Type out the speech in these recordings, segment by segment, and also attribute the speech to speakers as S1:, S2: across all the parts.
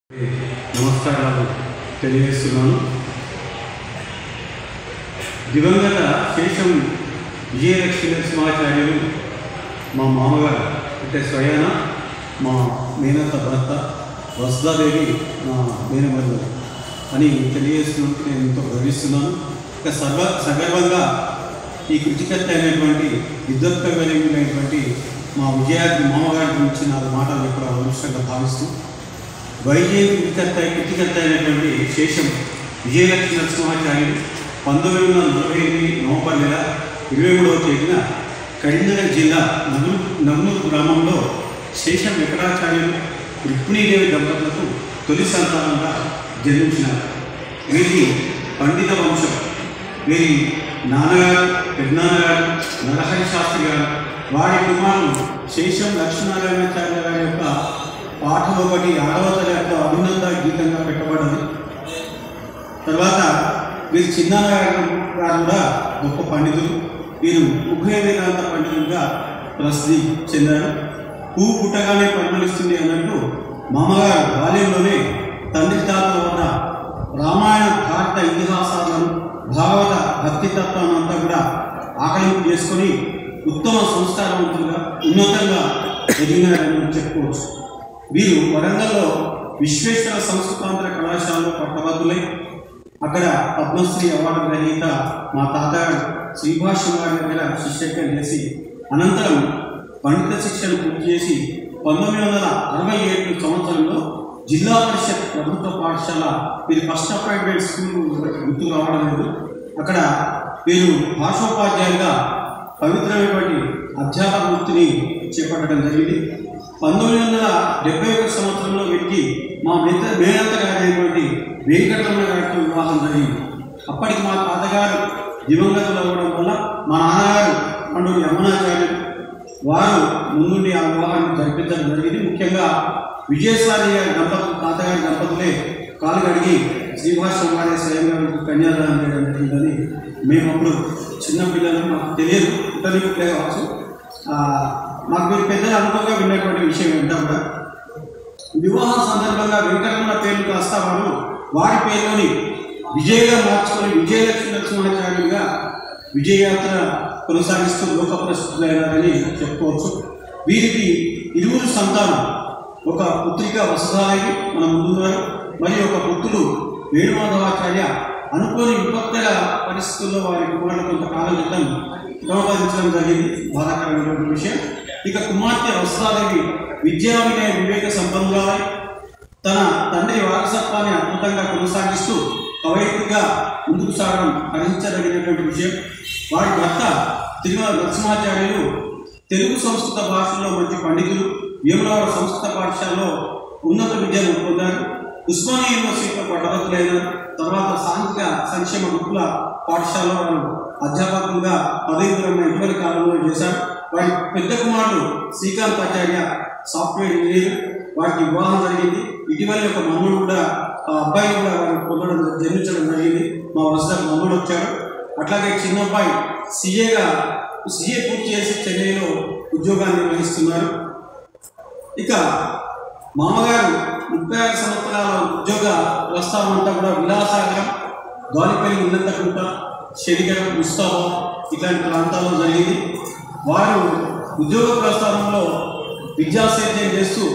S1: నమస్కారాలు తెలియజేస్తున్నాను. దివంగత శేషం విజయలక్ష్మి నరసింహాచార్యులు మా మామగారు అంటే స్వయాన మా మేనత్త భర్త వసుధాదేవి నా మేనమరుడు అని తెలియజేస్తున్నందుకు నేను ఎంతో గర్విస్తున్నాను. ఇక సగర్వంగా ఈ కృతికర్త అయినటువంటి విద్వత్కమైనటువంటి మా విజయాద్రి మామగారి గురించి 4 మాటలు ఇక్కడ అవసరంగా భావిస్తూ కృతికర్త అయినటువంటి శేషం విజయలక్ష్మి నరసింహాచార్యులు 1948 నవంబర్ నెల 23వ తేదీన కరీంనగర్ జిల్లా నవ్నూరు గ్రామంలో శేషం వెంకటాచార్యులు రుక్మిణీదేవి దంపతులకు తొలి సంతానంగా జన్మించినారు. వీరి పండిత వంశం. వీరి నాన్నగారు పెద్దనాన్నగారు నరహరి శాస్త్రి గారు, వారి కుమారులు శేషం లక్ష్మీనారాయణాచార్య గారి యొక్క పాఠం ఒకటి 6వ తరగతిలో అభినంద గీతంగా పెట్టబడింది. తర్వాత వీరి చిన్నాన్నగారు కూడా గొప్ప పండితులు. వీరు ఉభయ వేదాంత పండితులుగా ప్రసిద్ధి చెందారు. పువ్వు పుట్టగానే పరిమళిస్తుంది అన్నట్టు మామగారు బాల్యంలోనే తండ్రి తాతల వద్ద రామాయణ భారత ఇతిహాసాలను భాగవత భక్తితత్వాన్ని అంతా కూడా ఆకలింపు చేసుకొని ఉత్తమ సంస్కారవంతులుగా ఉన్నతంగా ఎదిగినారని చెప్పుకోవచ్చు. వీరు వరంగల్లో విశ్వేశ్వర సంస్కృతాంధ్ర కళాశాలలో పట్టభద్రులై అక్కడ పద్మశ్రీ అవార్డు గ్రహీత మా తాతగారు శ్రీభాష్యం గారి దగ్గర శిష్యత్వం చేసి అనంతరం పండిత శిక్షణ పూర్తి చేసి 1967 సంవత్సరంలో జిల్లా పరిషత్ ప్రభుత్వ పాఠశాల వీరు ఫస్ట్ అపాయింట్మెంట్ స్కూల్ గుర్తుకు రావడం లేదు. అక్కడ వీరు భాషోపాధ్యాయులుగా పవిత్రమైనటువంటి అధ్యాపక వృత్తిని చేపట్టడం జరిగింది. 1971 సంవత్సరంలో వీరికి మా మేనత్త గారైనటువంటి వెంకటరమణ గారితో వివాహం జరిగింది. అప్పటికి మా తాతగారు దివంగతులు అవ్వడం వల్ల మా నాన్నగారు పండుగ యమునాచార్యులు వారు ముందుండి ఆ వివాహాన్ని జరిపించడం జరిగింది. ముఖ్యంగా విజయసాయి గారి దంపతులు తాతగారి దంపతులే కాలు కడిగి శ్రీభాష్యం వారే స్వయంగా కన్యాదానం చేయడం జరిగిందని మేము అప్పుడు చిన్నపిల్లలు మాకు తెలియదు, ఇతరులకు కావచ్చు. మాకు మీరు పెద్దలు అనుకోగా విన్నటువంటి విషయం ఏంటంటే కూడా వివాహం సందర్భంగా వెంకటరమణ పేర్లు కాస్త వారి పేరులోని విజయగా మార్చుకొని విజయలక్ష్మి నరసింహాచార్యులుగా విజయయాత్ర కొనసాగిస్తూ లోక ప్రసిద్ధులైనారని చెప్పుకోవచ్చు. వీరికి 2 సంతానం, ఒక పుత్రిక వసుధాదేవి మన ముందున్నారు, మరియు ఒక పుత్రుడు వేణుమాధవాచార్య. అనుకోని విపత్తుల పరిస్థితుల్లో వారి కుమారుడు కొంతకాలం క్రితం ప్రమాదించడం జరిగింది, బాధాకరమైనటువంటి విషయం. ఇక కుమార్తె వసుధాదేవి విద్యా వినయ వివేక సంపన్నురాలై తన తండ్రి వారసత్వాన్ని అద్భుతంగా కొనసాగిస్తూ కవయిత్రిగా ముందుకు సాగడం హరించదగినటువంటి విషయం. వారి భర్త తిరుమల నరసింహాచార్యులు తెలుగు సంస్కృత భాషల్లో మంచి పండితులు. వేములవాడ సంస్కృత పాఠశాలలో ఉన్నత విద్యను పొందారు. ఉస్మానియా యూనివర్సిటీలో పట్టభద్రులైన తర్వాత సాంఘిక సంక్షేమ గురుకుల పాఠశాలలో వారు అధ్యాపకులుగా పదవీపరమైన ఇటీవలి కాలంలో చేశారు. వారి పెద్ద కుమారుడు శ్రీకాంత్ ఆచార్య సాఫ్ట్వేర్ ఇంజనీర్. వారికి వివాహం జరిగింది. ఇటీవల ఒక మన్నుడు కూడా అబ్బాయి కూడా వారు జన్మించడం జరిగింది. మా వరుసకు మన్నుడు వచ్చాడు. అట్లాగే చిన్న అబ్బాయి సిఏ పూర్తి చేసి చెన్నైలో ఉద్యోగాన్ని నిర్వహిస్తున్నారు. ఇక మామగారు 36 సంవత్సరాల ఉద్యోగ ప్రస్థానం అంతా కూడా విలాసాగరం, గాలిపల్లి, ఉన్నతకుంట, శనిగరం, ముస్తాబాద్ ఇట్లాంటి ప్రాంతాల్లో జరిగింది. వారు ఉద్యోగ ప్రస్థానంలో విద్యాసేద్యం చేస్తూ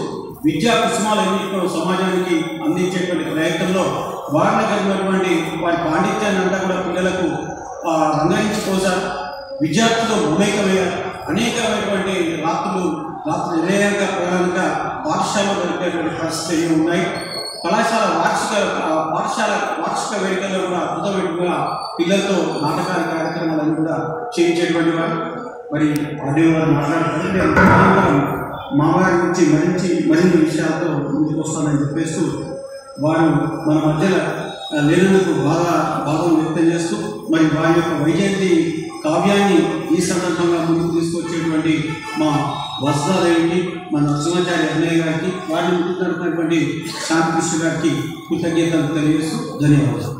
S1: విద్యా కుసుమాలన్నింటిలో సమాజానికి అందించేటువంటి ప్రయత్నంలో వారిని కలిగినటువంటి వారి పాండిత్యాన్ని అంతా కూడా పిల్లలకు రంగరించిపోసారు. విద్యార్థులు మమేకమయ్యారు. అనేకమైనటువంటి రాత్రి నిలయంక ప్రయాణిక పాఠశాలలో జరిపేటువంటి పరిస్థితులు ఉన్నాయి. కళాశాల వార్షిక వేడుకల్లో కూడా అద్భుతమైనగా పిల్లలతో నాటకాల కార్యక్రమాలన్నీ కూడా చేయించేటువంటి వారు. మరి ఆడియో వారు మాట్లాడుతున్నారు. మామగారి గురించి మరిన్ని విషయాలతో ముందుకు వస్తానని చెప్పేస్తూ వారు మన మధ్యలో లేనందుకు బాధను వ్యక్తం చేస్తూ మరి వారి యొక్క వైజయంతి కావ్యాన్ని ఈ సందర్భంగా ముందుకు తీసుకొచ్చేటువంటి మా వసుధాదేవికి, మా నరసింహాచార్య అన్నయ్య గారికి, వారిని ముందుకు నడుపుతున్నటువంటి శాంతికృష్ణ గారికి కృతజ్ఞతలు తెలియజేస్తూ ధన్యవాదాలు.